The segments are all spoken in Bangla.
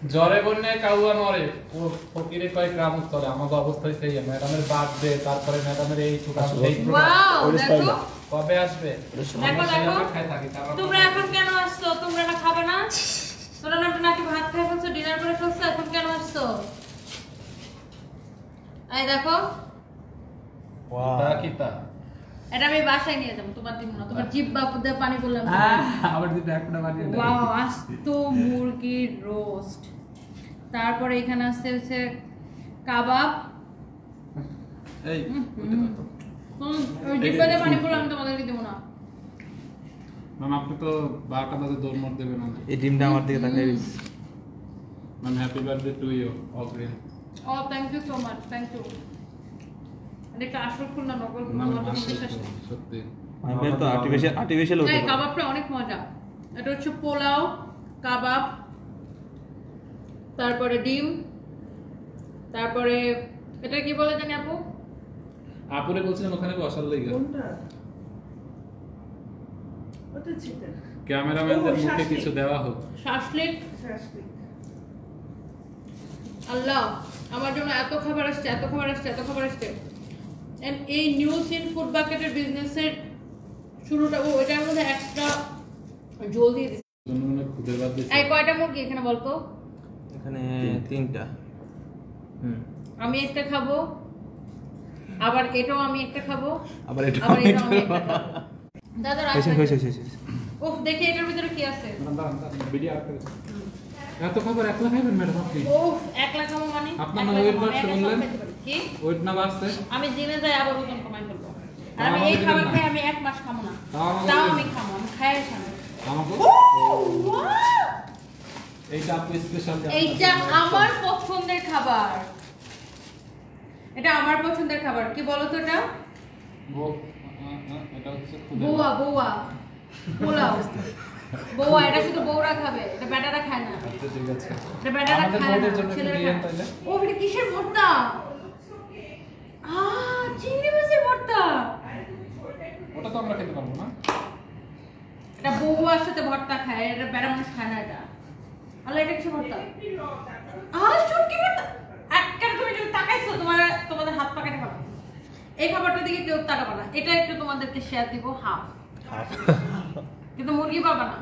জ্বরে বন্যায় কাউয়া মরে ফকিরে কয় গ্রাম উত্তরে আমাদের অবস্থায় সেই ম্যাডামের বার্থডে তারপরে ম্যাডামের এই প্রোগ্রাম সেই দেখো কবে আসবে তোমরা এখন কেন আসছো? তোমরা না খাবে না? তোমরা নাকি ভাত খেয়ে ফেলছো, ডিনার করে ফেলছো, এখন কেন আসছো? এই দেখো এটা আমি বাসায় নিয়ে যাবো, তোমার দিব না, তোমার জিভ বাপুতে পানি বললাম আবার দিতে একটা বানিয়ে দাও। ওয়াও আস্ত মুরগির রোস্ট, তারপরে এখানে আছে হচ্ছে কাবাব। এই ওই জিব্বাতে পানি বললাম আমি তোমাদেরকে দিব না। ম্যাম আপনি তো 12টা বাজে দৌড় দেবেন না। এই ডিমটা আমার দিকে তাকাই দিস। Ma'am happy birthday to you অগ্রিম। ও thank you so much, thank you. এটা আসল ফুল না নকল ফুল আমার বিশ্বাস নেই সত্যি। আমি তো আর্টিফিশিয়াল ওটা। এই কাবাবটা অনেক মজা। এটা হচ্ছে পোলাও, কাবাব, তারপরে ডিম, তারপরে এটা কি বলে জানি আপু? আপুরে বলছিলেন ওখানে বসার লাগা। কোনটা? ওটা চিকেন। ক্যামেরাম্যানদের মুখে কিছু দেওয়া হোক। শাসলিক। শাসলিক। আল্লাহ আমার জন্য এত খাবার আসছে, এত খাবার আসছে, এত খাবার আসছে। এন্ড এই নিউ সিন ফুড বাকেটের বিজনেসের শুরুটা ওইটার মধ্যে এক্সট্রা জল দিয়ে দিচ্ছে। জনগণের খুদের বাদ দিচ্ছে। এই কয়টা মুরগি এখানে বলতো? এখানে 3টা। আমি একটা খাবো, আবার এটাও আমি একটা খাবো, আবার এটাও আমি একটা একটা খাবো। দাদা রাখ। হয়েছে। উফ দেখি এটার ভিতরে কি আছে। দাঁড়ান ভিডিও আউট করে। এত খাবার একলা খাবেন ম্যাডাম আপনি? উফ একলা খাবো মানে আপনার না ওয়েট বাড়ছে বললেন? কি ওয়েট না বাড়ছে? আমি জিমে যাই আবার ওজন কমাই ফেলবো। আর আমি এই খাবার খাই আমি 1 মাস খাবো না। তাও আমি খাবো, আমি খাই খাবো। আমাকে এইটা আপু স্পেশাল। এইটা আমার পছন্দের খাবার, এটা আমার পছন্দের খাবার। কি বলো তো এটা? এটা হচ্ছে বোয়া পোলাও। বোয়া এটা শুধু বউরা খাবে, এটা বেটারা খায় না। আচ্ছা ঠিক আছে। এটা বেটারা আমাদের খায় না, বউদের জন্য ছেলেরা দিয়ে খায়। তাইলে ও এটা কিসের ভর্তা? চিংড়ি মাছের ভর্তা। ওটা তো আমরা খেতে পারবো না। এটা বউয়ার সাথে ভর্তা খায়, এটা বেটা মানুষ খায় না। এটা আল্লাহ এটা কিসের ভর্তা? শুটকি ভর্তা। একবার তুমি যদি তাকাইছো তোমাদের হাত পা কেটে ফেলো। এই খাবারটা দিকে কেউ তাকাবে না। এটা একটু তোমাদেরকে শেয়ার দিব হাফ। কিন্তু মুরগি পাবা না।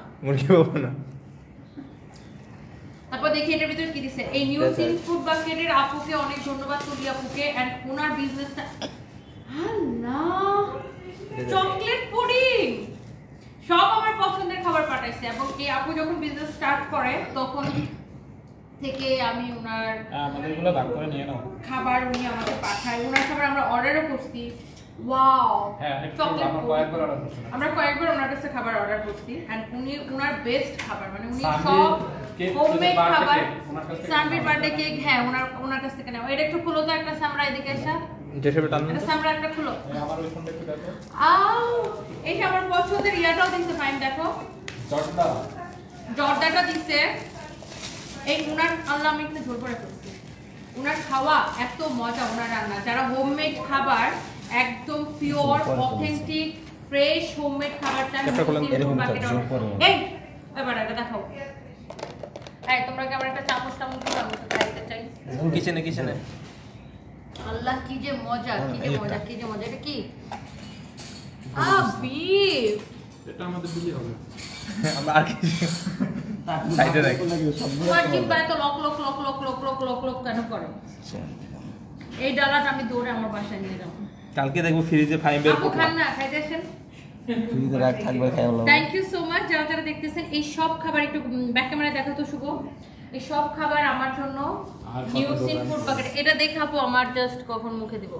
তারপর দেখি এটার ভিতরে কি দিছে। এই নিউ সিন ফুড বাস্কেটের আপুকে অনেক ধন্যবাদ, তুলি আপুকে। এন্ড ওনার বিজনেসটা আল্লাহ চকলেট পুডিং সব আমার পছন্দের খাবার পাঠাইছে। এবং এই আপু যখন বিজনেস স্টার্ট করে তখন থেকে আমি ওনার আমাদের এগুলো ভাগ করে নিয়ে নাও। খাবার উনি আমাদের পাঠায়, ওনার খাবার আমরা অর্ডারও করছি। ওয়াও হ্যাঁ আমরা কয়েকবার ওনার কাছে খাবার অর্ডার করছি। এন্ড উনি ওনার বেস্ট খাবার, মানে উনি সানভির সব কেক, হোমমেড খাবার। ওনার কাছ থেকে সানভির বার্থডে কেক, হ্যাঁ ওনার কাছ থেকে নেওয়া। এটা একটু খুলো তো একটা সামরা, এদিকে এসে এটা সামরা একটা খুলো। আমার ওই ফোনটা একটু দেখো। এইটা আমার পছন্দের ইয়াটাও দিচ্ছে ফাইন, দেখো জর্দাটা দিচ্ছে। এই উনার আল্লাহ আমি একটু ঝোল করে ফেলছি। উনার খাওয়া এত মজা, উনার রান্না। যারা হোমমেড খাবার একদম পিওর অথেন্টিক ফ্রেশ হোমমেড খাবার চান, এই এবার এটা দেখাও। এই তোমরা কি আমার একটা চামচ টামচ দিবা? আমি তো খাইতে চাই। কিচেনে আল্লাহ কি যে মজা, কি যে মজা, কি যে মজা। এটা কি বিফ? এটা আমাদের দিলেই হবে। আমরা আর কি সাইডে রাখি। তোমার জিহ্বায় তো lock lock lock lock lock lock lock lock কেন করে? এই ডালাটা আমি দৌড়ে আমার বাসায় নিয়ে যাবো। কালকে দেখবো ফ্রিজে ফাইম বের আপু খান না, খাইতে আসেন। ফ্রিজে রাখ থাকবে খাইলো। থ্যাংক ইউ সো মাচ যারা দেখতেছেন। এই সব খাবার একটু ব্যাক ক্যামেরায় দেখো তো শুভ। এই সব খাবার আমার জন্য নিউ সিন ফুড বাকেট। এটা দেখে আপু আমার জাস্ট কখন মুখে দিব।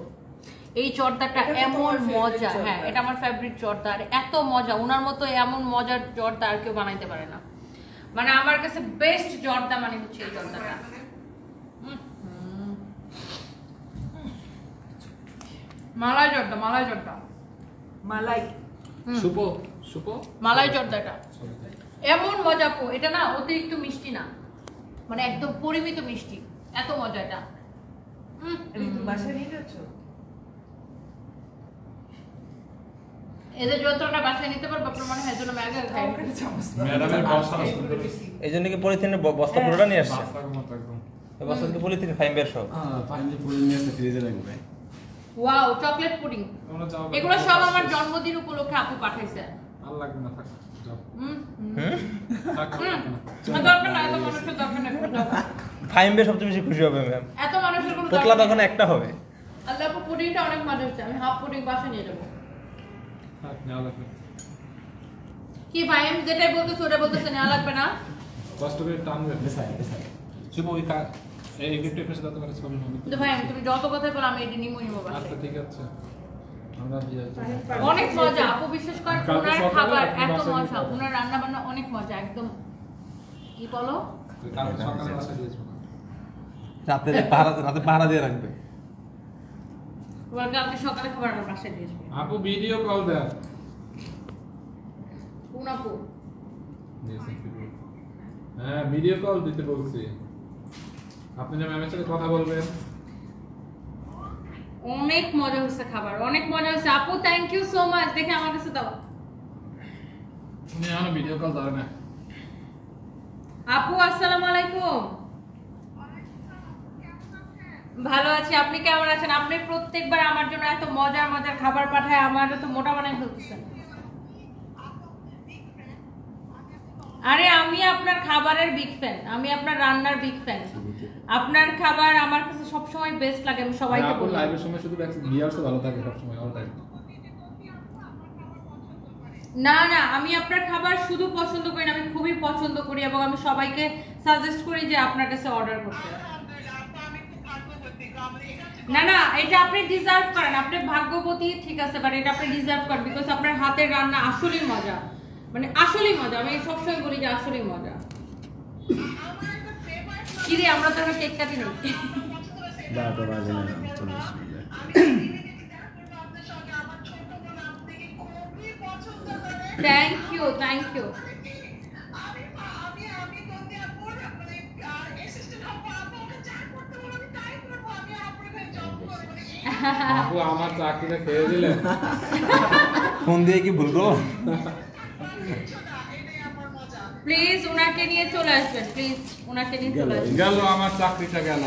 এই জর্দাটা এমন মজা, হ্যাঁ এটা আমার ফেভারিট জর্দা। আর এত মজা, ওনার মতো এমন মজার জর্দা আর কেউ বানাইতে পারে না। মানে আমার কাছে বেস্ট জর্দা মানে হচ্ছে এই জর্দাটা। মালাই জর্দা, মালাই জর্দা, মালাই সুপো মালাই জর্দাটা এমন মজা পো। এটা না অতিরিক্ত মিষ্টি না, মানে একদম পরিমিত মিষ্টি, এত মজা এটা। বাসায় নিয়ে যাচ্ছ? এদের যন্ত্রটা বাসায় নিতে পারবো আপনার মনে হয় জন্য ম্যাগা খাই ম্যাডামের বসা এই জন্য কি পলিথিনের বস্তা পুরোটা নিয়ে আসছে বাচ্চার মতো একদম এই বস্তা কি পলিথিন ফাইবার সব ফাইনালি পুডিং নিয়ে এসে ফ্রিজে রাখবে ওয়াও চকলেট পুডিং তোমরা যাও এগুলো সব আমার জন্মদিন উপলক্ষে আপু পাঠাইছে আর লাগবে না থাক যাও থাক দরকার না এত মানুষের দরকার নেই ফাইবার সবচেয়ে বেশি খুশি হবে ম্যাম এত মানুষের কোনো পোতলা দরকার তখন নেই। একটা হবে আল্লাহ আপু পুডিংটা অনেক মজা হচ্ছে আমি হাফ পুডিং বাসায় নিয়ে যাবো থাক নেওয়া লাগবে কি ভাই আমি যেটাই বলতেছি ওটা বলতেছে নেওয়া লাগবে না কষ্ট করে টানবে বেসাই শুভ ওই এই গিফটের পেছনে দাও করে ছবি হবে কিন্তু ভাই তুমি যত কথাই বলো আমি এটি নিমো বাসায় আচ্ছা ঠিক আছে আমরা দিয়ে যাচ্ছি অনেক মজা আপু বিশেষ করে কালকে ওনার সকালে খাবার আপনি এত বাসায় মজা নিতে ওনার রান্না বান্না অনেক মজা একদম কি বলো কালকে সকালে বাসা দিয়েছো রাতে পাহারা দিয়ে রাখবে ওরা কালকে সকালে খাবার আমার বাসায় দিয়ে আসবে আপু ভিডিও কল দেন কোন আপু হ্যাঁ ভিডিও কল দিতে বলছি আপনি যে ম্যামের সাথে কথা বলবেন অনেক মজা হচ্ছে খাবার অনেক মজা হচ্ছে আপু থ্যাংক ইউ সো মাচ দেখে আমার কাছে দাও উনি এখনো ভিডিও কল ধরে না আপু আসসালামু আলাইকুম ভালো আছি আপনি কেমন আছেন আপনি প্রত্যেকবার আমার জন্য এত মজার মজার খাবার পাঠায় আমার তো মোটা বানাই ফেলতেছেন আরে আমি আপনার খাবারের বিগ ফ্যান আমি আপনার রান্নার বিগ ফ্যান আপনার খাবার আমার কাছে সব সময় বেস্ট লাগে আমি সবাইকে আপু বলি লাইভের সময় শুধু ভিউয়ার্স ভালো থাকে সব সময় অল টাইম না না আমি আপনার খাবার শুধু পছন্দ করি না আমি খুবই পছন্দ করি এবং আমি সবাইকে সাজেস্ট করি যে আপনার কাছে অর্ডার করতে না না এটা আপনি ডিজার্ভ করেন আপনি ভাগ্যবতী ঠিক আছে বাট এটা আপনি ডিজার্ভ করেন বিকজ আপনার হাতের রান্না আসলেই মজা মানে আসলেই মজা আমি সবসময় বলি যে আসলেই মজা কি রে আমরা তো এখন কেক কাটি নেই 12টা বাজে না 40 মিনিট থ্যাংক ইউ আপু আমার চাকরিটা খেয়ে দিলেন ফোন দিয়ে কি ভুল করো প্লিজ ওনাকে নিয়ে চলে আসবেন প্লিজ ওনাকে নিয়ে চলে আসবেন গেল আমার চাকরিটা গেল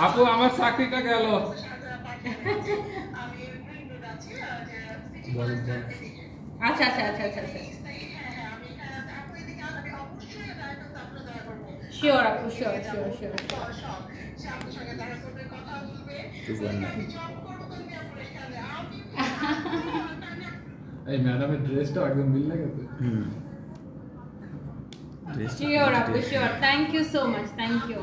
আপু আমার চাকরিটা গেল আচ্ছা আচ্ছা আচ্ছা আচ্ছা আচ্ছা শিওর আপু শিওর শিওর শিওর এই ম্যাডামের ড্রেসটা একদম মিল লাগেছে শিওর আপু sure thank you so much thank you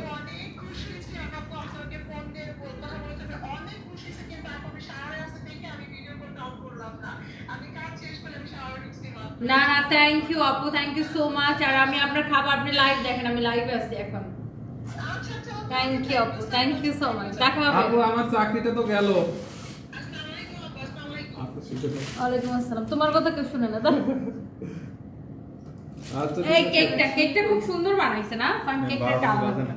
না না থ্যাংক ইউ আপু থ্যাংক ইউ সো মাচ আর আমি আপনার খাবার আপনি লাইভ দেখেন আমি লাইভে আছি এখন থ্যাংক ইউ আপু থ্যাংক ইউ সো মাচ দেখা হবে আপু আমার চাকরিটা তো গেল ওয়ালাইকুম আসসালাম তোমার কথা কেউ শুনে না তো আচ্ছা এই কেকটা খুব সুন্দর বানাইছে না ফাইন কেকটা টাল হবে না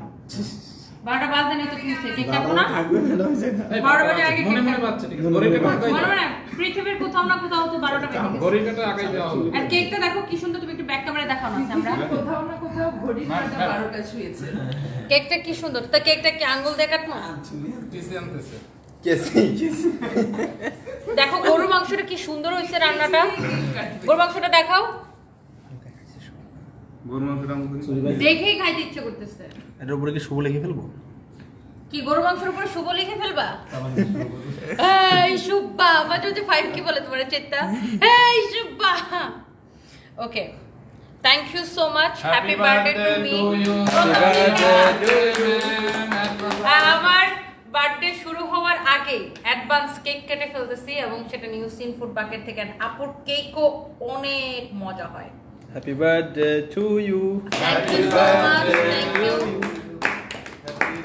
12টা বাজে না তো কি হইছে কেক কাটবো না থাকবে না হইছে না এই 12 বাজে আগে মনে কেক মনে কাটবো। বাচ্চা ঠিক আছে ঘড়িটা আগাই মনে মনে পৃথিবীর কোথাও না কোথাও তো 12টা বেজে গেছে ঘড়িটা আগাই দেওয়া হবে আর কেকটা দেখো কি সুন্দর তুমি একটু ব্যাক ক্যামেরায় দেখাও না আমরা কোথাও না কোথাও ঘড়ির কাঁটা হ্যাঁ। 12টা ছুঁয়েছে কেকটা কি সুন্দর তা কেকটা কি আঙ্গুল দিয়ে কাটবো পিসি আনতেছে কেসি দেখো গরুর মাংসটা কি সুন্দর হয়েছে রান্নাটা গরুর মাংসটা দেখাও গরু মাংসটা আমাদের চুরি ভাই দেখেই খাইতে ইচ্ছে করতেছে এর উপরে কি শুভ লিখে ফেলবো কি গরুর মাংসের উপরে শুভ লিখে ফেলবা এই শুভা মাঝে মাঝে 5 কি বলে তোমার চেতা এই Shubha okay thank you so much happy birthday to me আমার বার্থডে শুরু হওয়ার আগে অ্যাডভান্স কেক কেটে ফেলতেছি এবং সেটা নিউ সিন ফুড বাকেট থেকে আপুর কেকও অনেক মজা হয় happy birthday to you thank you so much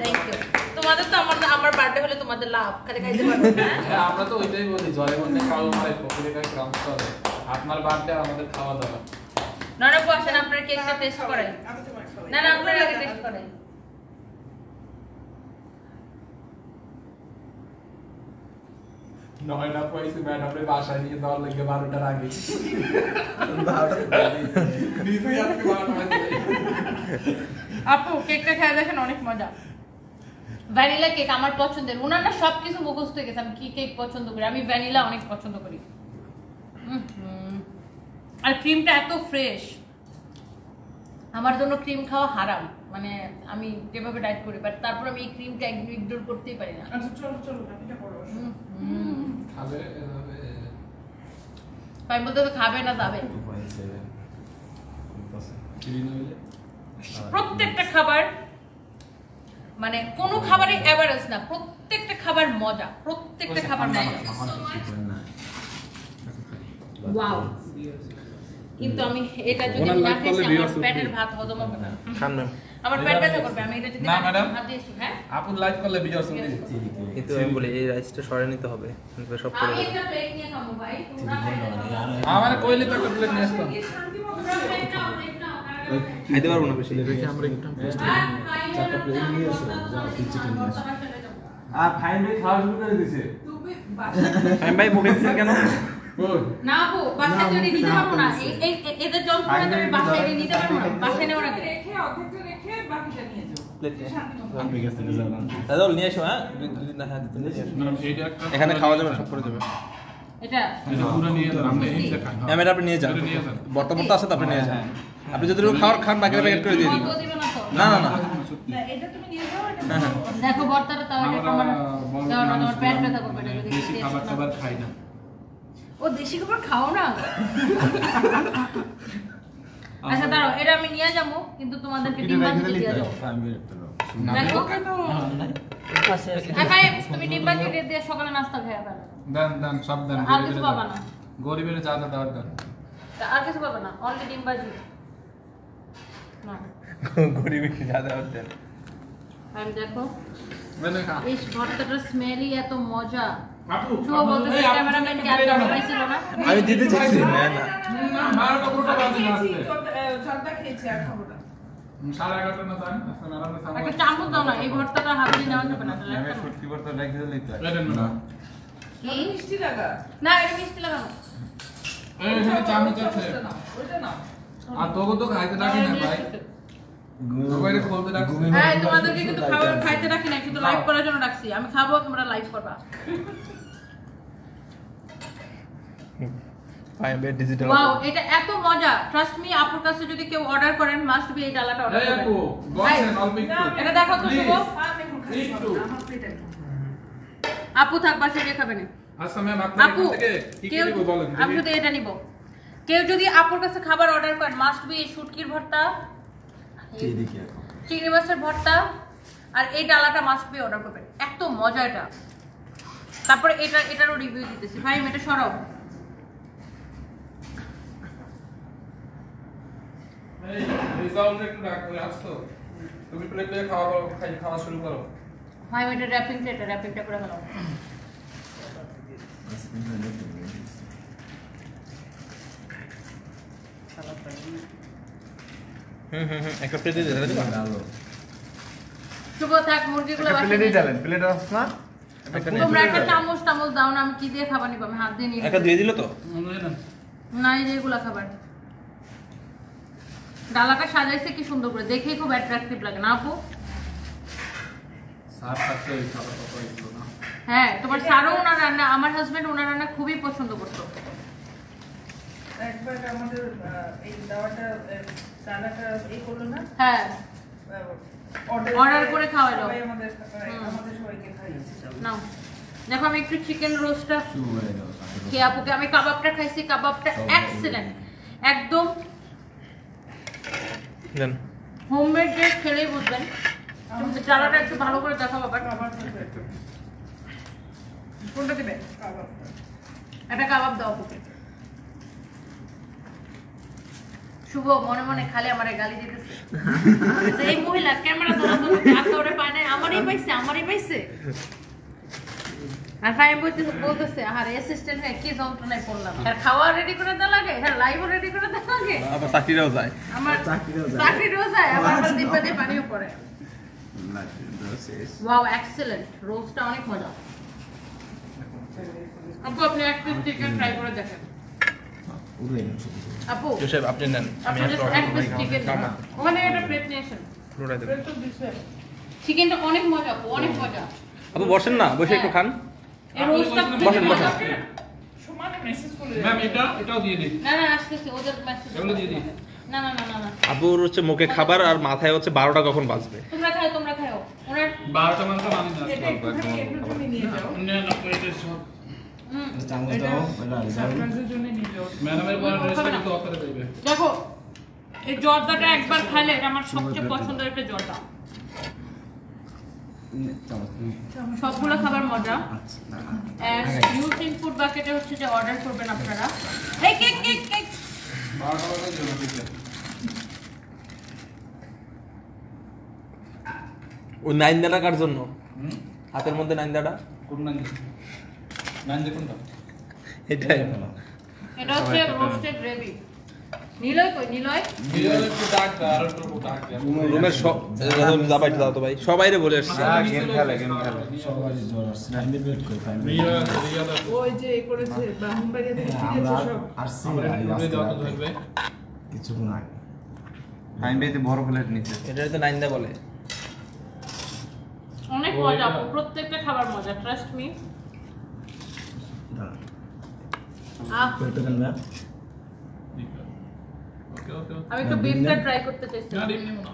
thank you তোমাদের তো আমার বার্থডে হলে তোমাদের লাভ খালি খাইতে পারবে না হ্যাঁ আমরা তো ওইটাই বলি জলে মধ্যে কালো মারে পকুড়ে খাই গ্রাম চলে আপনার বার্থডে আমাদের খাওয়া দাওয়া নরক আসেন আপনার কেকটা টেস্ট করেন আমি তোমার খাওয়াই না না আপনার আগে টেস্ট করেন 9টা পয়সা ম্যাডামে বাসায় নিয়ে যাওয়ার লাগে 12টার আগে নিজে আজকে 12টা বাজে আপু কেকটা খেয়ে দেখেন অনেক মজা ভ্যানিলা কেক আমার পছন্দের ওনার না সবকিছু মুখস্থ হয়ে গেছে আমি কি কেক পছন্দ করি আমি ভ্যানিলা অনেক পছন্দ করি আর ক্রিমটা এত ফ্রেশ আমার জন্য ক্রিম খাওয়া হারাম মানে আমি যেভাবে ডায়েট করি বাট তারপর আমি এই ক্রিমটা একদম ইগনোর করতেই পারি না আচ্ছা চলো চলো বাকিটা করো খাবে এভাবে তাই বলতে তো খাবে না যাবে ক্লিন হইলে প্রত্যেকটা খাবার মানে কোনো খাবারই এভারেজ না প্রত্যেকটা খাবার মজা প্রত্যেকটা খাবার মজা ওয়াও কিন্তু আমি এটা যদি ওনার না লাইক খাই করলে আমার viewers পেটের উঠবে। ভাত হজম হবে না খান ম্যাম আমার পেট ব্যথা করবে আমি এটা যদি না, ম্যাডাম। ভাত দিয়েছি হ্যাঁ আপুর লাইক করলে বিজয় শুনি কিন্তু আমি বলি এই রাইসটা সরে নিতে হবে কিন্তু সব করে আমি দেবো। একটা প্লেট নিয়ে খাবো ভাই তোমরা খাইতে পারো। আমার কইলি তো একটা প্লেট নিয়ে আসতাম শান্তি মতো তোমরা প্লেট নাও, প্লেট নাও, কারণ- খাইতে পারবো না বেশি আমরা একটু আর খাইলে প্লেট নিয়ে এসো, যাও, কিচেনে নিয়ে এসো। তোমার সাথে যাবো। আর ফাইন ভাই খাওয়া শুরু করে দিছে তুমি বাসায় আমি ভাই মুখে দিচ্ছেন কেন না আপু বাসায় যদি নিতে পারবো না এদের যন্ত্রণা তুমি বাসায় এনে নিতে পারবো না বাসায় নেওয়ার আগে রেখে অর্ধেকটা রেখে বাকিটা নিয়ে যাও প্লেট শান্তি মতো আমি গেছে যাও দাদা নিয়ে এসো হ্যাঁ দুদিন না হ্যাঁ দুদিন নিয়ে এসো। এইটা একটা এখানে খাওয়া যাবে সব করে যাবে এটা এটা পুরো নিয়ে যান আমরা এইটা খাই হ্যাঁ ম্যাডাম আপনি নিয়ে যান এটা নিয়ে যান। বর্তমান তো আছে তো আপনি নিয়ে যান আপনি যদি খাওয়ার খান বাকিটা প্যাকেট করে দিয়ে দিন অল্প দিবে না তো না না না না এটা তুমি নিয়ে যাও এটা হ্যাঁ হ্যাঁ দেখো বর্তাটা তাও এটা আমার দেওয়ার না তোমার পেট ব্যথা করবে না যদি বেশি taste খাবার না- খাবার খাই না ও দেশি খাবার খাও না আচ্ছা দাঁড়াও এটা আমি নিয়ে যাবো কিন্তু তোমাদেরকে ডিম ভাজি দিয়ে যাবো দেখো ভাই তুমি ডিম ভাজি দিয়ে সকালে নাস্তা খেয়ে ফেলো দেন দেন সব দেন আর কিছু পাবা না গরিবের যা যা দেওয়ার দেন আর কিছু পাবে না অনলি ডিম ভাজি না গরিব যা দেওয়ার দেন আমি দেখো মানে খা এই ভর্তাটার স্মেলই এত মজা আপু শুভ বলতেছে ক্যামেরাম্যান কে আর পাইছিল না আমি দিতে চাইছি না না না 12টা পুরোটা বাজে না আজকে জলটা খেয়েছি আর খাবো না 11:30 না জান আজকে ম্যাডামে সামনে একটা চামচ দাও না এই ভর্তাটা হাতে দিয়ে নেওয়া যাবে না তাহলে একটা সত্যি করতে রেখে দিলেই তো দেন না কি? মিষ্টি লাগা না এটা মিষ্টি লাগানো এই এখানে চামচ আছে ওটা নাও, ওটা নাও আর তোকে তো খাইতে ডাকি না ভাই তোকে খোলতে ডাকছি হ্যাঁ তোমাদেরকে কিন্তু খাবার খাইতে রাখি না শুধু লাইভ করার জন্য রাখছি আমি খাবো তোমরা লাইভ করবা ফাইন ভাই ডিজিটাল ওয়াও এটা এত মজা ট্রাস্ট মি আপুর কাছে যদি কেউ অর্ডার করেন মাস্ট বি এই ডালাটা অর্ডার এই আপু করবেন বসেন অল্প একটু এটা দেখো তো শুভ আমি এখন খাই একটু। আমার পেটে আপু থাক বাসায় গিয়ে খাবে না আচ্ছা ম্যাম আপনার আপু এখান থেকে কি কি কেউ নিব বলেন আমি শুধু এটা নিব কেউ যদি আপুর কাছে খাবার অর্ডার করেন মাস্ট বি এই শুটকির ভর্তা চিংড়ি মাছের ভর্তা আর এই ডালাটা মাস্ট বি অর্ডার করবেন এত মজা এটা তারপরে এটারও রিভিউ দিতেছি ভাই এটা সরাও এই রিজাল্ট একটু রাখো আসতো তুমি প্লেট দিয়ে খাওয়া শুরু করো ভাই এটা র্যাপিংটা করে ফেলাও একটা প্লেট দিয়ে দিলে দিবা শুভ থাক মুরগিগুলো প্লেটই বাসায় ডালেন প্লেট আছে না তোমরা একটা চামচ দাও না আমি কি দিয়ে খাবার নিব আমি হাত দিয়ে নিয়ে একটা দিয়ে দিল তো না এই যেগুলা খাবার ডালাটা সাজাইছে কি সুন্দর করে দেখেই খুব অ্যাট্রাকটিভ লাগে না আপু সার থাকতে ওই খাবার কত হইলো না হ্যাঁ তোমার সারও ওনার রান্না আমার হাজবেন্ড ওনার রান্না খুবই পছন্দ করতো একবার আমাদের এই দাওয়াটা ডালাটা এই করলো না হ্যাঁ Order করে খাওয়ালো। সবাই আমাদের সবাইকে খাইয়েছে নাও দেখো আমি একটু চিকেন রোস্টটা খেয়ে আপুকে আমি কাবাবটা খাইছি কাবাবটা এক্সেলেন্ট একদম দেন হোমমেড যে খেলেই বুঝবেন ডালাটা একটু ভালো করে দেখো বাবা খাবার দেবে কোনটা দিবে কাবাবটা একটা কাবাব দাও আপুকে শুভ মনে মনে খালি আমারে গালি দিতেছে এই মহিলা ক্যামেরা ধরা তো আজকে ওরে পায় না আমারই পাইছে আর ফাইম বলতেছে আর অ্যাসিস্ট্যান্ট হয়ে কি যন্ত্রণায় পড়লাম আর খাওয়া রেডি করে দেওয়া লাগে আর লাইভও রেডি করে দেওয়া লাগে আবার চাকরিরাও যায় আমার চাকরিও যায়। চাকরিও যায় আবার দিপা দিয়ে পানিও পড়ে ওয়াও এক্সেলেন্ট রোস্টটা অনেক মজা আপু আপনি এক পিস চিকেন ট্রাই করে দেখেন আপু জোসেফ আপনি নেন আমি আপনি just এক পিস চিকেন ওখানে একটা প্লেট নিয়ে আসেন পুরোটাই দেব প্লেট তো দিছে। চিকেনটা অনেক মজা আপু অনেক মজা আপু বসেন না বসে একটু খান এই রোস্টটা বসেন, বসেন। সমানে মেসেজ করে ম্যাম এটাও দিয়ে দিই না না আসতেছে ওদের মেসেজ এগুলো দিয়ে দিই। না না না না না আপুর হচ্ছে মুখে খাবার আর মাথায় হচ্ছে 12টা কখন বাজবে তোমরা খাও ওনার 12টা মাত্র আমি না এটা একটুখানি একটু তুমি নিয়ে যাও। অন্যান্য প্লেটে সব সারপ্রাইজের জন্য নিয়ে যাও। ম্যাডামের পরে ড্রেসটা কিন্তু অফারে দেবে। দেখো এই জর্দাটা একবার খাইলে এটা আমার সবচেয়ে পছন্দের একটা জর্দা সবগুলো খাবার মজা ইউসিং ফুড বাকেটে হচ্ছে যে অর্ডার করবেন আপনারা এই কেক কেক কেক 12টা বাজে জন্য দিতে। ওই 9 টাকার জন্য হাতের মধ্যে 9 টাকা কোন নান কোনটা? এটাই এটা হচ্ছে রোস্টেড গ্রেভি নিলয় কই নিলয় ভিডিও একটু ডাক দাও আর একটু ডাক দাও। রুমের সব দাবাইতে দাও তো ভাই সবাইরে বলে আসছি গেম খেলে রিয়া ওই যে এ করেছে ব্রাহ্মণবাড়িয়া থেকে ফিরেছে সব। রুমে যত ধরবে কিছুক্ষণ আগে ফাইন বেতে বড় প্লেট নিচে এটাই তো 9 দা বলে অনেক মজা আপু প্রত্যেকটা খাবার মজা ট্রাস্ট মি ওকে ওকে আমি একটু বিফটা ট্রাই করতে চাইছি না ডিম নিব না।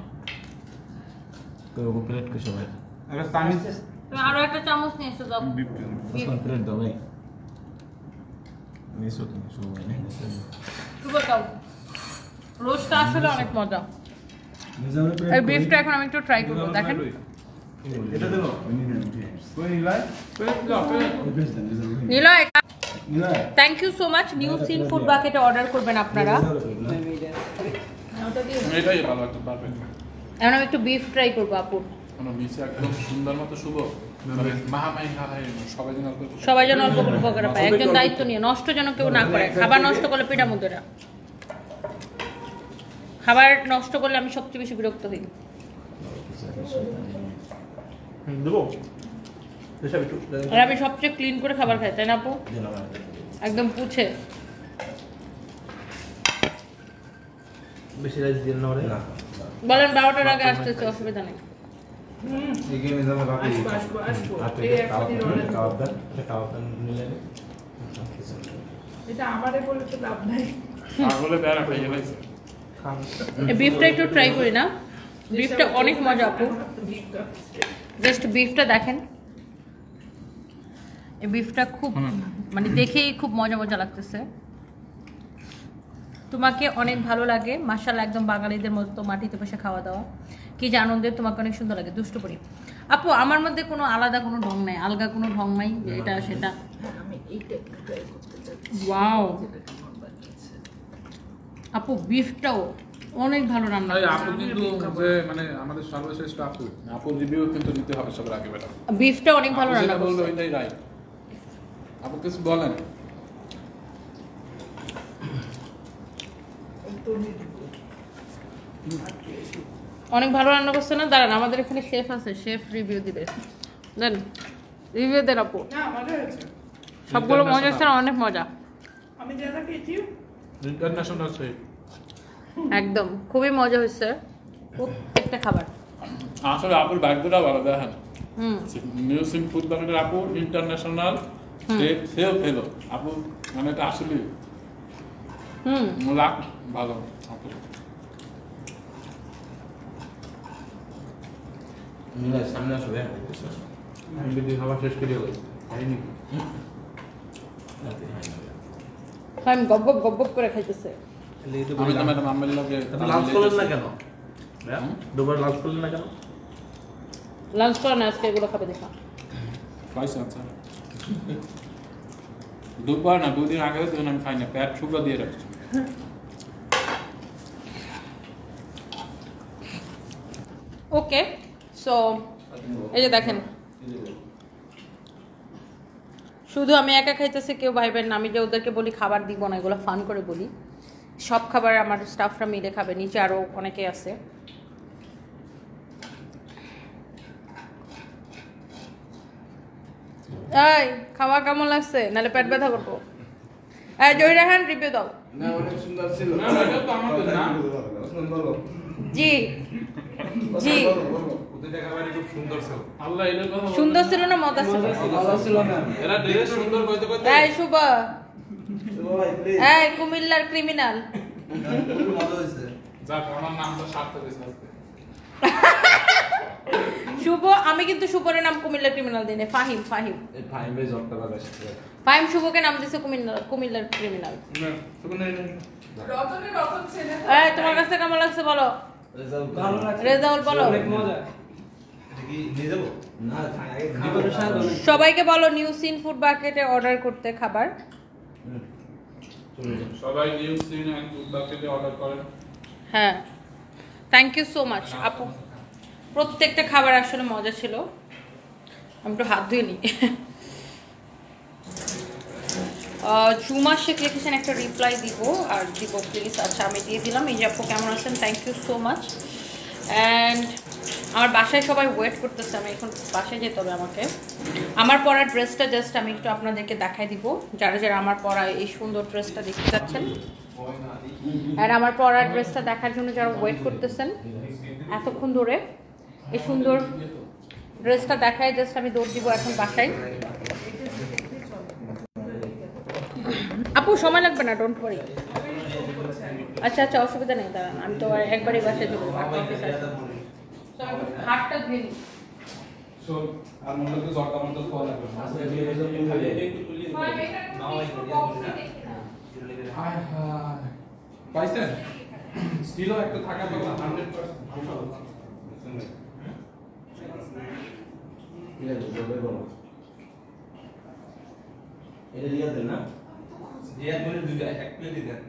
তো ও প্লেট কে সবাই আরে তামিজ তুমি আরো একটা চামচ নিয়ে এসো দাও ওসমান প্লেট দাও ভাই নিছো তুমি সবাই শুভ খাও রোস্টটা আসলে অনেক মজা এই বিফটা এখন আমি একটু ট্রাই করব দেখেন এটা দেব কই নিলাই Niloy thank you so much New Scene Food বাকেটে অর্ডার করবেন আপনারা এটাই ভালো একটা পারফেক্ট। এখন আমি একটু বিফ ট্রাই করবো আপুর কোনো মিছে একদম সুন্দর মতো শুভ মানে মাহামাই খায় সবাই যেন অল্প একটু- সবাই যেন অল্প অল্প করে পায় একজন দায়িত্ব নিয়ে নষ্ট যেন কেউ না করে খাবার নষ্ট করলে পিঠা মধ্যে না খাবার নষ্ট করলে আমি সবচেয়ে বেশি বিরক্ত হই দেবো জোসেফ একটু আর আমি সবচেয়ে ক্লিন করে খাবার খাই তাই না আপু একদম পুছে বেশি রাইস দিন না ওরে বলেন 12টার আগে আসতেছে অসুবিধা নেই এই গেমে যাবে বাকি আসবো আসবো এই এখনই order করবো। এটা আমারে বলে তো লাভ নাই। পাগলে বেড়া হয়ে গেছে। এই বিফটা একটু ট্রাই করি না বিফটা অনেক মজা আপু জাস্ট বিফটা দেখেন এই বিফটা খুব মানে দেখেই খুব মজা মজা লাগতেছে তোমাকে অনেক ভালো লাগে মাশাআল্লাহ একদম বাঙালিদের মতো মাটিতে বসে খাওয়া দাওয়া কি যে আনন্দের তোমাকে অনেক সুন্দর লাগে দুষ্টু করি আপু আমার মধ্যে কোনো আলাদা কোনো ঢং নাই আলগা কোনো ঢং নাই যে এটা সেটা আমি এইটা একটু ট্রাই করতে চাচ্ছি। ওয়াও যেটা কেমন বানিয়েছে। আপু বিফটাও অনেক ভালো রান্না এই আপু কিন্তু যে মানে আমাদের সর্বশ্রেষ্ঠ আপু আপুর রিভিউ কিন্তু দিতে হবে সবার আগে বেটা। বিফটা অনেক ভালো আপু রান্না যেটা বললো করছে ওইটাই রাইট। আপু কিছু বলেন। তো নিয়ে দিব। অনেক ভালো রান্না করছে না দাঁড়ান আমাদের এখানে শেফ আছে শেফ রিভিউ দিবে দেন রিভিউ দেন আপু না মজা হয়েছে। সবগুলো মজা হচ্ছে আর অনেক মজা আমি যেটা খেয়েছি ইন্টারন্যাশনাল সেই একদম খুবই মজা হয়েছে প্রত্যেকটা খাবার আসলে আপুর ভাগ্যটা ভালো দেখেন হুম মিউজিক ফুড বাকেটের আপু ইন্টারন্যাশনাল সেও ফেলো আপু মানে এটা আসলে হুম লাখ ভালো আপু নিলাই সামনে আসো ভাই আমি যদি খাবার শেষ করে দেবো খাইনি আমি গপ গপ করে খাইতেছে আমি তো ম্যাডাম আমের লগে লাঞ্চ করলেন না কেন দুবার লাঞ্চ করলেন না কেন লাঞ্চ করে না আজকে এগুলো খাবে দেখা খাইছে আচ্ছা দুপুর না দুদিন আগে তো আমি খাই না পেট শুকনো দিয়ে রাখছি ওকে সো এই যে দেখেন শুধু আমি একা খাইতেছি কেউ ভাইবেন না আমি যে ওদেরকে বলি খাবার দিব না এগুলো ফান করে বলি সব খাবার আমার স্টাফরা মিলে খাবে নিচে আরও অনেকে আছে এই খাওয়া কেমন লাগছে নালে পেট ব্যথা করবো এই জহির রাহান রিভিউ দাও না অনেক সুন্দর ছিল না এটা তো আমাদের না জি জি প্রতিটা খাবারই খুব সুন্দর ছিল। আল্লাহ এর কথা বলতে সুন্দর ছিল না মজা ছিল ভালো ছিল না এরা ড্রেস সুন্দর কইতে কইতে এই শুভ ভাই প্লিজ এই কুমিল্লার ক্রিমিনাল খুব মজা হয়েছে যাক আমার নামটা সার্থক হয়েছে আজকে শুভ আমি কিন্তু শুভরের নাম কুমিল্লার ক্রিমিনাল দিই না ফাহিম ফাহিম এই ফাইন বেজ অফটা লাগাইছে ফাহিম শুভকে নাম দিছে কুমিল্লার ক্রিমিনাল না শুকনো রতনে রতন ছেলে এই তোমার কাছে কেমন লাগছে বলো ভালো লাগছে রেজাউল বলো অনেক মজা এটা কি নিয়ে যাব না আগে খাবারের স্বাদ অনেক সবাইকে বলো নিউ সিন ফুড বাকেটে অর্ডার করতে খাবার সবাই নিউ সিন এন্ড ফুড বাকেটে অর্ডার করেন হ্যাঁ থ্যাংক ইউ সো মাচ আপু প্রত্যেকটা খাবার আসলে মজা ছিল আমি একটু হাত ধুয়ে নিই জুমা শেখ লিখেছেন একটা রিপ্লাই দিব আর দিব প্লিজ আচ্ছা আমি দিয়ে দিলাম এই যে আপু কেমন আছেন thank you so much and আমার বাসায় সবাই ওয়েট করতেছে আমি এখন বাসায় যেতে হবে আমাকে আমার পরা ড্রেসটা জাস্ট আমি একটু আপনাদেরকে দেখাই দিব যারা যারা আমার পরা এই সুন্দর ড্রেসটা দেখতে যাচ্ছেন আর আমার পরা ড্রেসটা দেখার জন্য যারা ওয়েট করতেছেন এতক্ষণ ধরে এই সুন্দর ড্রেসটা দেখায় জাস্ট আমি দৌড় দিব এখন বাসায় আপু সময় লাগবে না ডোন্ট ওয়ারি আচ্ছা আচ্ছা অসুবিধা নেই দাঁড়ান আমি তো একবারই বাসায় যাবো হাতটা ধুয়ে নিই আর মনে তো জর্দা মতো খাওয়া লাগবে আজকে দিয়ে দিলাম খালি হায় হায় পাইছেন স্টিলও একটা থাকা কথা 100% এটা দিয়ে দেন না জিয়াদ বলে দুইটা এক প্লেটই দেন।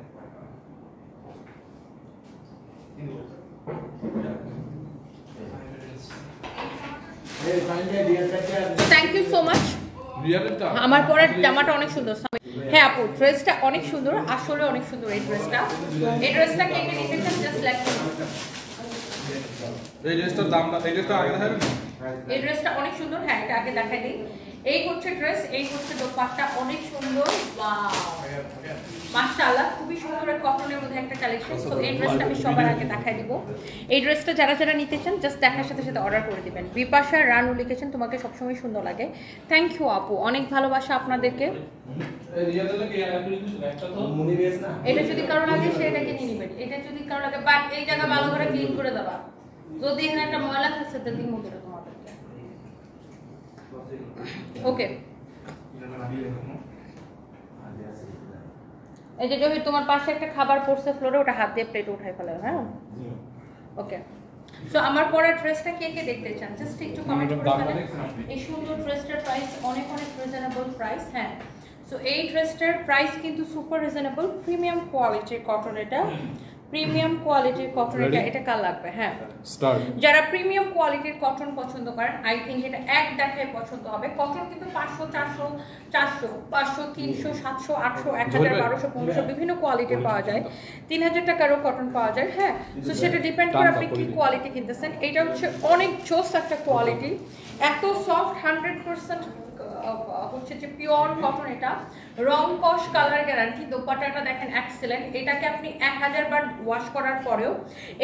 এই ফাইনটা দিয়ে কাটে থ্যাংক ইউ সো মাচ রিয়ালেরটা আমার পরের জামাটা অনেক সুন্দর হ্যাঁ আপু ড্রেসটা অনেক সুন্দর আসলে অনেক সুন্দর এই ড্রেসটা কে কে নিতে চান জাস্ট লেট মি নো এই ড্রেসটার দামটা এই ড্রেসটা আগে দেখাবেন এই ড্রেসটা অনেক সুন্দর হ্যাঁ এটা আগে দেখাই দিই এই হচ্ছে ড্রেস এই হচ্ছে দোপাট্টা অনেক সুন্দর ওয়াও মাশাআল্লাহ খুবই সুন্দর একটা কটনের মধ্যে একটা কালেকশন তো এই ড্রেসটা আমি সবার আগে দেখাই দিব এই ড্রেসটা যারা যারা নিতে চান জাস্ট দেখার সাথে সাথে অর্ডার করে দিবেন বিপাশা রানু লিখেছেন তোমাকে সবসময় সুন্দর লাগে থ্যাংক ইউ আপু অনেক ভালোবাসা আপনাদেরকে এই রিয়ালের কি একটা তো মুনি বেশ না এটা যদি কারো লাগে সেটাকে নিয়ে নেবেন এটা যদি কারো লাগে বাট এই জায়গা ভালো করে ক্লিন করে দেবা যদি এখানে একটা ময়লা থাকছে তো দিন মধ্যে তোমাদেরকে ওকে এই যে জহির তোমার পাশে একটা খাবার পড়ছে ফ্লোরে ওটা হাত দিয়ে প্লেটে উঠাই ফেলে হ্যাঁ ওকে সো আমার পরা ড্রেসটা কে কে দেখতে চান জাস্ট একটু কমেন্ট করে ফেলেন এই সুন্দর ড্রেসটার প্রাইস অনেক অনেক রিজনেবল প্রাইস হ্যাঁ সো এই ড্রেসটার প্রাইস কিন্তু সুপার রিজনেবল প্রিমিয়াম কোয়ালিটির কটন এটা প্রিমিয়াম কোয়ালিটির কটন এটা কাল লাগবে হ্যাঁ স্টার্ট যারা প্রিমিয়াম কোয়ালিটির কটন পছন্দ করেন আই থিঙ্ক এটা এক দেখায় পছন্দ হবে কটন কিন্তু 500 400 400 500 300 700 800 1000 1200 1500 বিভিন্ন কোয়ালিটির পাওয়া যায় 3000 টাকারও কটন পাওয়া যায় হ্যাঁ সো সেটা ডিপেন্ড করে আপনি কি কোয়ালিটি কিনতেছেন এটা হচ্ছে অনেক জোস একটা কোয়ালিটি এত সফট 100% হচ্ছে যে পিওর কটন এটা রং কস কালার গ্যারান্টি দোপাট্টাটা দেখেন এক্সেলেন্ট এটাকে আপনি 1000 বার ওয়াশ করার পরেও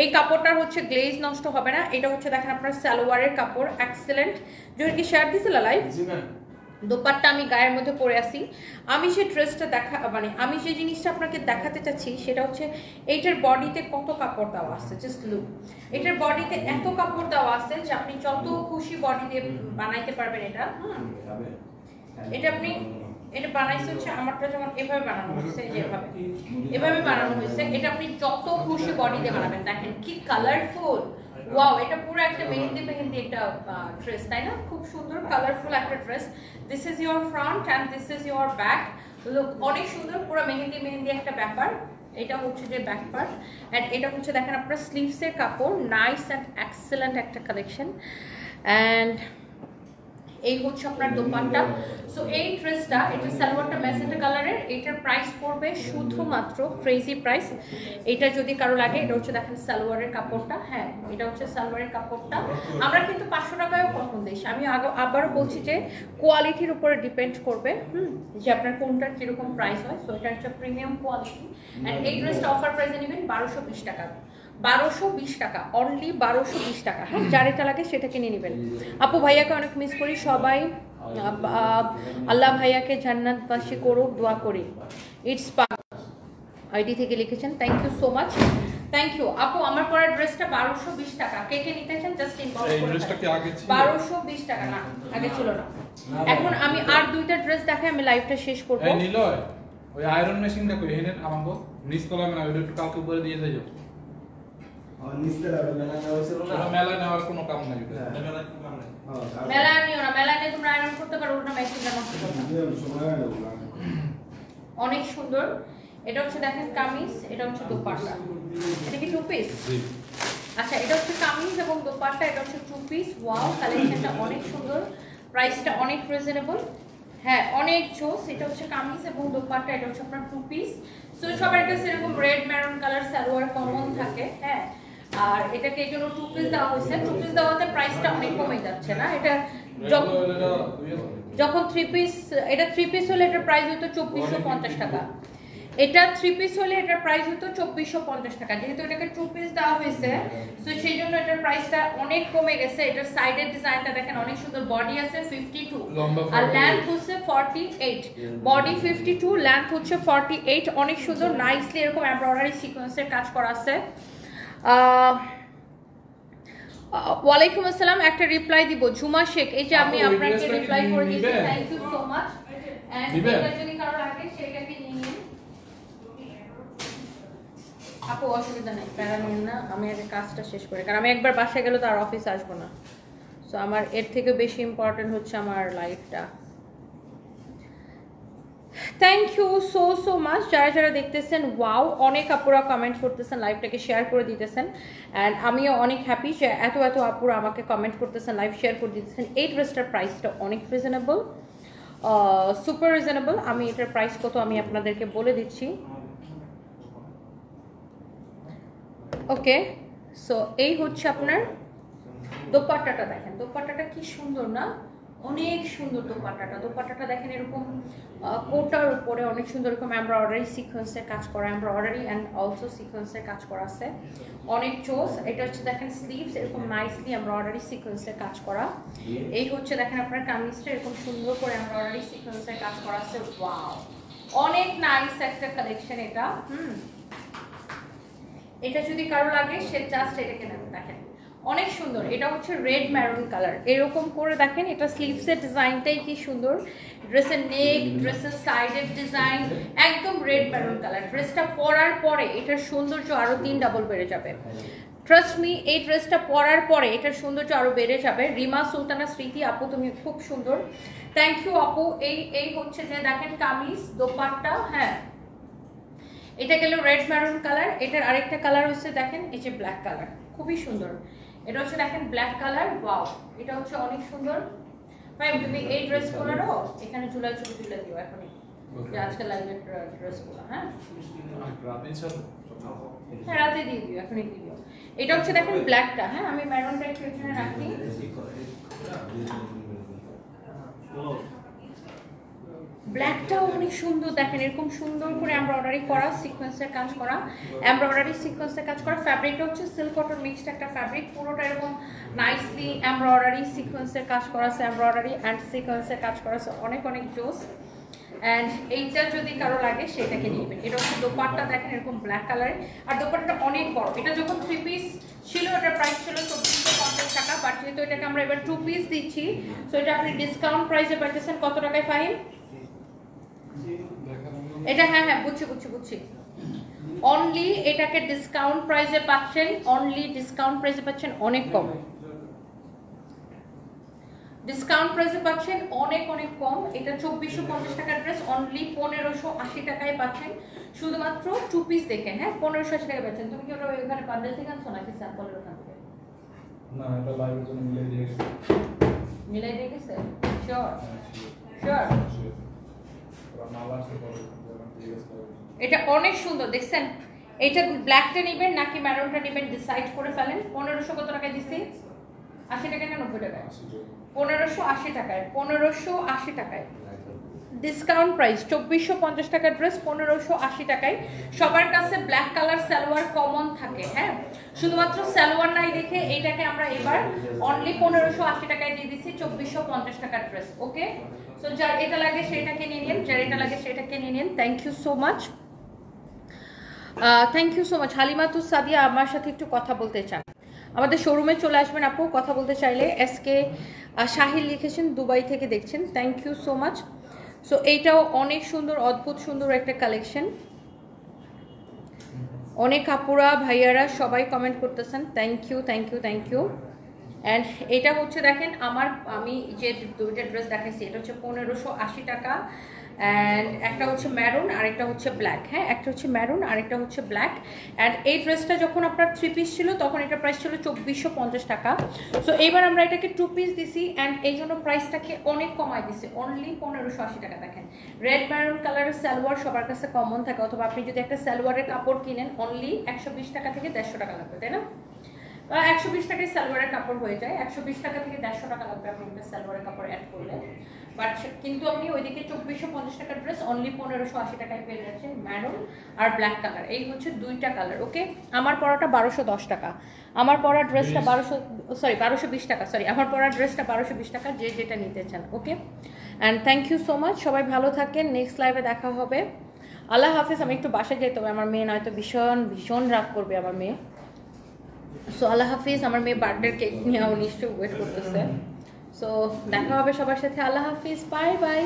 এই কাপড়টার হচ্ছে গ্লেজ নষ্ট হবে না এটা হচ্ছে দেখেন আপনার সালোয়ারের কাপড় এক্সেলেন্ট যদি কি শেয়ার দিছিল লাইভ জি ম্যাম দোপাট্টা আমি গায়ের মধ্যে পরে আসি আমি সেই ড্রেসটা মানে আমি যে জিনিসটা আপনাকে দেখাতে চাচ্ছি সেটা হচ্ছে এইটার বডিতে কত কাপড় দেওয়া আছে জাস্ট লুক এটার বডিতে এত কাপড় দেওয়া আছে যে আপনি যত খুশি বডি দিয়ে বানাইতে পারবেন এটা এটা আপনি এটা বানাইছে হচ্ছে আমারটা যেমন এভাবে বানানো হয়েছে যে এভাবে বানানো হয়েছে এটা আপনি যত খুশি বডি দিয়ে বানাবেন দেখেন কি কালারফুল ওয়াও এটা পুরো একটা মেহেন্দি একটা ড্রেস তাই না খুব সুন্দর কালারফুল একটা dress this is your front end this is your back look অনেক সুন্দর পুরো মেহেন্দি একটা ব্যাপার এটা হচ্ছে যে ব্যাক পার্ট এন্ড এটা হচ্ছে দেখেন আপনার স্লিভসের কাপড় নাইস এন্ড এক্সেলেন্ট একটা কালেকশন এন্ড এই হচ্ছে আপনার দোপাট্টা। সো এই ড্রেসটা, এটা সালোয়ারটা ম্যাজেন্টা কালারের, এটার প্রাইস পড়বে শুধুমাত্র ক্রেজি প্রাইস। এটা যদি কারো লাগে, এটা হচ্ছে দেখেন সালোয়ারের কাপড়টা, হ্যাঁ এটা হচ্ছে সালোয়ারের কাপড়টা। আমরা কিন্তু 500 টাকায়ও কটন দিই। আমি আবারও বলছি যে কোয়ালিটির উপরে ডিপেন্ড করবে, যে আপনার কোনটার কিরকম প্রাইস হয়। সো এটা হচ্ছে প্রিমিয়াম কোয়ালিটি। অ্যান্ড এই ড্রেসটা অফার প্রাইসে নেবেন 1220 টাকা, 1220 টাকা, অনলি 1220 টাকা। হ্যাঁ, যার এটা লাগে সেটাকে নিয়ে নেবেন। আপু ভাইয়াকে অনেক মিস করি, সবাই আল্লাহ ভাইয়াকে জান্নাতবাসী করুক, দোয়া করি। ইটস আইডি থেকে লিখেছেন, thank you so much, thank you আপু। আমার পরের ড্রেসটা 1220 টাকা, কে কে নিতে চান জাস্ট ইনবক্স এই করে। ড্রেসটা কি আগে ছিল? 1220 টাকা না, আগে ছিল না। এখন আমি আর দুইটা ড্রেস দেখাই, আমি লাইভটা শেষ করব। এই নিলয়, ওই আয়রন মেশিনটা কই হেনে আমাকে নিস্তলা মেলা ওইটা একটু কালকে উপরে দিয়ে যাও। মেলা নেওয়ার কোনো কাম নাই। মেলা নিও না, মেলা নিয়ে তোমরা আয়রন করতে পারো, ওটা মেশিনটা নষ্ট করবে। অনেক সুন্দর। এটা হচ্ছে দেখেন কামিজ, এটা হচ্ছে দোপাট্টা। এটা কি টু পিস? আচ্ছা, এটা হচ্ছে কামিজ এবং দোপাট্টা, এটা হচ্ছে টু পিস। ওয়াও, কালেকশনটা অনেক সুন্দর, প্রাইসটা অনেক রিজনেবল। হ্যাঁ, অনেক জোস। এটা হচ্ছে কামিজ এবং দোপাট্টা, এটা হচ্ছে আপনার টু পিস। সো সবার একটা সেরকম red maroon colour salwar common থাকে, হ্যাঁ। আর এটাকে এই জন্য টু পিস দেওয়া হয়েছে। টু পিস দেওয়াতে প্রাইসটা অনেক কমে যাচ্ছে না। এটা যখন থ্রি পিস, এটা থ্রি পিস হলে এটার প্রাইস হতো 2450 টাকা। এটা থ্রি পিস হলে এটার প্রাইস হতো 2450 টাকা। যেহেতু এটাকে টু পিস দেওয়া হয়েছে, তো সেই জন্য এটার প্রাইসটা অনেক কমে গেছে। এটার সাইডের ডিজাইনটা দেখেন অনেক সুন্দর। বডি আছে 52 আর লেন্থ হচ্ছে 48। বডি 52, লেন্থ হচ্ছে 48। অনেক সুন্দর, নাইসলি এরকম এমব্রয়ডারি সিকোয়েন্সের কাজ করা আছে। ওয়ালাইকুম আসসালাম, একটা রিপ্লাই দিব ঝুমা শেখ। এই যে আমি আপনাকে রিপ্লাই করে দিয়েছি, thank you so much. And এটা যদি কারো লাগে সেটাকে নিয়ে নিন আপু, অসুবিধা নেই, প্যারা নিন না। আমি আগে কাজটা শেষ করি, কারণ আমি একবার বাসায় গেলে তো আর অফিসে আসবো না। সো আমার এর থেকে বেশি ইম্পর্টেন্ট হচ্ছে আমার লাইফটা। Thank you so so much যারা যারা দেখতেছেন। ওয়াও, অনেক আপুরা কমেন্ট করতেছেন, লাইভটাকে শেয়ার করে দিতেছেন। অ্যান্ড আমিও অনেক হ্যাপি যে এত এত আপুরা আমাকে কমেন্ট করতেছেন, লাইভ শেয়ার করে দিতেছেন। এই ড্রেসটার প্রাইসটা অনেক রিজনেবল, সুপার রিজনেবল। আমি এটার প্রাইস কত আমি আপনাদেরকে বলে দিচ্ছি। ওকে, সো এই হচ্ছে আপনার দোপাট্টাটা। দেখেন দোপাট্টাটা কি সুন্দর না, অনেক সুন্দর দোপাট্টাটা। দোপাট্টাটা দেখেন এরকম কোটার উপরে অনেক সুন্দর এরকম এমব্রয়ডারি সিকোয়েন্সের কাজ করা, এমব্রয়ডারি অ্যান্ড অলসো সিকোয়েন্সের কাজ করা আছে, অনেক চোস। এটা হচ্ছে দেখেন স্লিভস এরকম নাইসলি এমব্রয়ডারি সিকোয়েন্সের কাজ করা। এই হচ্ছে দেখেন আপনার কামিজটা এরকম সুন্দর করে এমব্রয়ডারি সিকোয়েন্সের কাজ করা আছে। ওয়াও, অনেক নাইস একটা কালেকশন এটা। এটা যদি কারো লাগে সে জাস্ট এটাকে নেবেন। দেখেন অনেক সুন্দর, এটা হচ্ছে রেড ম্যারুন কালার। এরকম করে দেখেন এটা স্লিভসের ডিজাইনটাই কি সুন্দর, ড্রেসের নেক, ড্রেসের সাইডের ডিজাইন একদম রেড ম্যারুন কালার। ড্রেসটা পরার পরে এটার সৌন্দর্য আরো 3 ডাবল বেড়ে যাবে। ট্রাস্ট মি, এই ড্রেসটা পরার পরে এটার সৌন্দর্য আরো বেড়ে যাবে। রিমা সুলতানা স্মৃতি আপু, তুমি খুব সুন্দর, থ্যাংক ইউ আপু। এই হচ্ছে যে দেখেন কামিজ, দোপাট্টা, হ্যাঁ এটা গেল রেড ম্যারুন কালার। এটার আরেকটা কালার হচ্ছে দেখেন এই যে ব্ল্যাক কালার, খুবই সুন্দর। এটা হচ্ছে দেখেন ব্ল্যাক কালার। ওয়াও, এটা হচ্ছে অনেক সুন্দর। ভাই তুমি এই ড্রেস গুলোরও এখানে ঝুলা ছবি তুলে দিও এখনই, যে আজকে লাইভের ড্রেস গুলো। হ্যাঁ হ্যাঁ, রাতে দিয়ে দিও, এখনই দিয়ে দিও। এটা হচ্ছে দেখেন ব্ল্যাকটা, হ্যাঁ আমি ম্যারুনটা একটু এখানে রাখি। ব্ল্যাকটাও অনেক সুন্দর, দেখেন এরকম সুন্দর করে এমব্রয়ডারি করা, সিকোয়েন্সের কাজ করা, এমব্রয়ডারি সিকোয়েন্সের কাজ করা। ফ্যাব্রিকটা হচ্ছে সিল্ক কটন মিক্সড একটা ফ্যাব্রিক, পুরোটা এরকম নাইসলি এমব্রয়ডারি সিকোয়েন্সের কাজ করা আছে, এমব্রয়ডারি অ্যান্ড সিকোয়েন্সের কাজ করা আছে, অনেক অনেক জোস। অ্যান্ড এইটা যদি কারো লাগে সেটাকে নিয়ে নেবেন। এটা হচ্ছে দোপাট্টা, দেখেন এরকম ব্ল্যাক কালারের, আর দোপাট্টাটা অনেক বড়। এটা যখন 3 পিস ছিল এটার প্রাইস ছিল 2450 টাকা, বাট যেহেতু এটাকে আমরা এবার 2 পিস দিচ্ছি, সো এটা আপনি ডিসকাউন্ট প্রাইসে পাইতেছেন কত টাকায় ফাইন? এটা হ্যাঁ হ্যাঁ বুঝছি। অনলি এটাকে ডিসকাউন্ট প্রাইসে পাচ্ছেন, অনলি ডিসকাউন্ট প্রাইসে পাচ্ছেন অনেক কম, ডিসকাউন্ট প্রাইসে পাচ্ছেন অনেক অনেক কম। এটা 2450 টাকার ড্রেস অনলি 1580 টাকায় পাচ্ছেন, শুধুমাত্র 2 পিস দেখেন। হ্যাঁ 1580 টাকায় পাচ্ছেন। তুমি কি ওটা ওইখানে বান্ডেল থেকে আনছো নাকি স্যাম্পলের ওখান থেকে? না, এটা লাইভের জন্য মিলে দিয়েছি। মিলাই দিয়ে গেছে শিওর শিওর এটা অনেক সুন্দর দেখছেন এটা ব্ল্যাকটা নেবেন নাকি ম্যারুনটা নেবেন ডিসাইড করে ফেলেন 1500 কত টাকায় দিছি 80 টাকা না 90 টাকায় 1580 টাকায় 1580 টাকায় ডিসকাউন্ট প্রাইস 2450 টাকার ড্রেস 1580 টাকায় সবার কাছে ব্ল্যাক কালার সালোয়ার কমন থাকে হ্যাঁ শুধুমাত্র সালোয়ার নাই দেখে এইটাকে আমরা এবার অনলি 1580 টাকায় দিয়ে দিছি 2450 টাকার ড্রেস ওকে সো যার এটা লাগে সেটাকে নিয়ে নিন যার এটা লাগে সেটাকে নিয়ে নিন thank you so much thank you so much Halimatus Sadia আমার সাথে একটু কথা বলতে চান আমাদের শোরুমে চলে আসবেন আপু কথা বলতে চাইলে এসকে শাহিল লিখেছেন দুবাই থেকে দেখছেন thank you so much so এইটাও অনেক সুন্দর অদ্ভুত সুন্দর একটা কালেকশন অনেক আপুরা ভাইয়ারা সবাই কমেন্ট করতেছেন thank you thank you thank you and এটা হচ্ছে দেখেন আমি যে দুইটা ড্রেস দেখাইছি এটা হচ্ছে 1580 টাকা অ্যান্ড একটা হচ্ছে ম্যারুন আর একটা হচ্ছে ব্ল্যাক হ্যাঁ একটা হচ্ছে ম্যারুন আর একটা হচ্ছে ব্ল্যাক অ্যান্ড এই ড্রেসটা যখন আপনার 3 পিস ছিল তখন এটা প্রাইস ছিল 2450 টাকা সো এইবার আমরা এটাকে 2 পিস দিছি অ্যান্ড এই জন্য প্রাইসটাকে অনেক কমাই দিছি অনলি 1580 টাকা দেখেন রেড ম্যারুন কালারের সালোয়ার সবার কাছে কমন থাকে অথবা আপনি যদি একটা সালোয়ারের কাপড় কিনেন অনলি 120 টাকা থেকে 150 টাকা লাগবে তাই না 120 টাকায় সালোয়ারের কাপড় হয়ে যায় 120 টাকা থেকে 150 টাকা লাগবে আপনি একটা সালোয়ারের কাপড় অ্যাড করলে বাট কিন্তু আপনি ওইদিকে 2450 টাকার ড্রেস অনলি 1580 টাকায় পেয়ে যাচ্ছেন ম্যারুন আর ব্ল্যাক কালার এই হচ্ছে দুইটা কালার ওকে আমার পরাটা 1210 টাকা আমার পরা ড্রেসটা 1220 টাকা সরি আমার পরা ড্রেসটা 1220 টাকা যে যেটা নিতে চান okay and thank you so much সবাই ভালো থাকেন নেক্সট লাইভে দেখা হবে আল্লাহ হাফিজ আমি একটু বাসায় যেতে হবে আমার মেয়ে নয়তো ভীষণ ভীষণ রাগ করবে আমার মেয়ে সো আল্লাহ হাফিজ আমার মেয়ে বার্থডে কেক নিয়ে নিশ্চয়ই ওয়েট করতেছে সো দেখা হবে সবার সাথে আল্লাহ হাফিজ বাই বাই